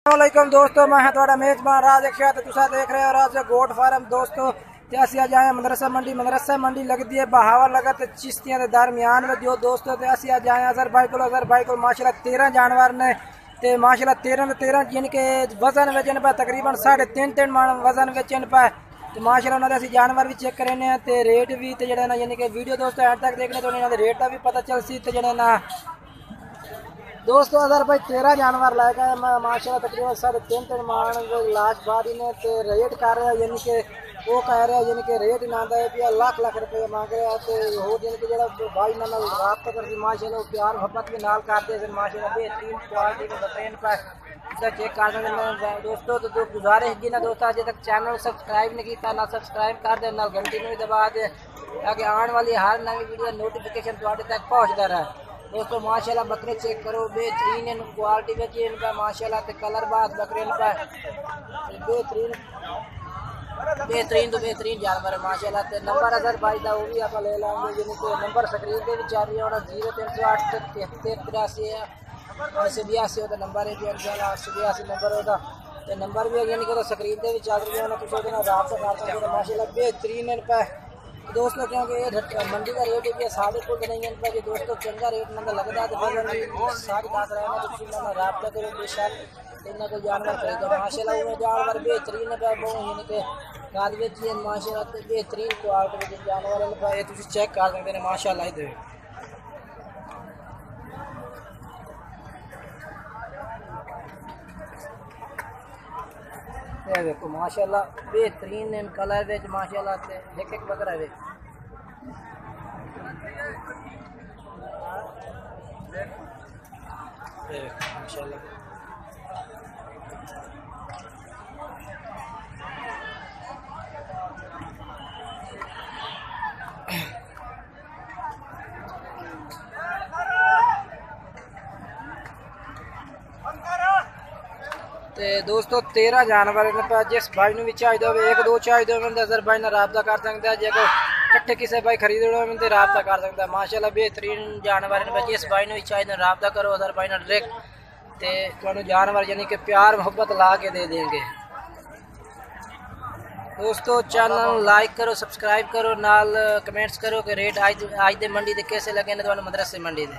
वालेकुम दोस्तों, मैं थोड़ा मेजबान राज अक्षय। तुसा देख रहे हो राज गोट फार्म दोस्तों। असी अज आए मदरसा मंडी लगती है बहावा लगत चिश्तियां के दरमियान में जो दोस्तों। असी अज आए अजहर भाई को माशाल्लाह 13 जानवर ने ते माशाल्लाह 13 जिनके वजन वेचन पे तकरीबन 3.5 मन वजन वेचन पे तो माशाल्लाह उन्होंने असी जानवर भी चेक करे ते रेट भी ते जड़े ना यानी कि वीडियो दोस्तों एंड तक देखने तो इन्होंने रेट का भी पता चल सी ते जड़े ना दोस्तों। अगर भाई 13 जानवर लाएगा मैं माशाल्लाह तकरीबन 3.5 मान लास्ट बारी ने ते रेट कर रहा यानी कि वो कह रहा यानी कि रेट ना दे भी लाख रुपये मांग रहा तो हो यानी कि जो भाई ना रात तक माशाल्लाह प्यार मोहब्बत भी नाल करते हैं माशाल्लाह बेहतरीन क्वालिटी के बतरेन पर चेक कर दें दोस्तों। तो गुजारिश की ना दोस्तों अजय तक चैनल सब्सक्राइब नहीं किया ना सब्सक्राइब कर दे ना घंटी में दबा दे ताकि आने वाली हर नवी वीडियो नोटिफिकेशन थोड़े तक पहुँचता रहे दोस्तों। माशाल्लाह बकरे चेक करो बेहतरीन क्वालिटी में इन पर माशाल्लाह ते कलर बात बकरे पर बेहतरीन जानवर है माशाल्लाह ते नंबर अगर भाई का वो भी आप ले लेंगे जिन्हें तो नंबर स्क्रीन पे भी चल रही है 0308 73 882 होता नंबर है 882 नंबर होता तो नंबर भी यानी कि स्क्रीन पे भी चल रही है रात कर माशाल्लाह बेहतरीन पे दोस्तों। क्योंकि ये मंडी का रेट भी साढ़े को नहीं है पर दोस्तों चंगा रेट मतलब लगता है तो सारी बात रहना तो रबता करो बेशक इन्हें कोई जानवर खरीदो माशाल्लाह वो जानवर बेहतरीन पे यानी कि गाद बेची माशाल्लाह बेहतरीन क्वालिटी के जानवर पे तुम चेक कर सकते हैं माशाल्लाह इधर देखो माशाल्लाह बेहतरीन कलर विच माशाल्लाह एक बकरा वे माशाल्लाह। तो दोस्तों 13 जानवर जिस भाई भी चाहिए हो 1-2 चाहिए हो अजहर भाई ने रबता कर सकता है। जो कट्ठे किसी भाई खरीदना हो तो रबता कर सकता है माशाल्लाह बेहतरीन जानवर जिस भाई भी चाहिए रबता करो अजहर भाई ने डायरेक्ट तो जानवर यानी कि प्यार मोहब्बत ला के दे देंगे दोस्तों। चैनल लाइक करो सब्सक्राइब करो नाल कमेंट्स करो कि रेट आज दे मंडी दे कैसे लगे ने मदरसे मंडी दे।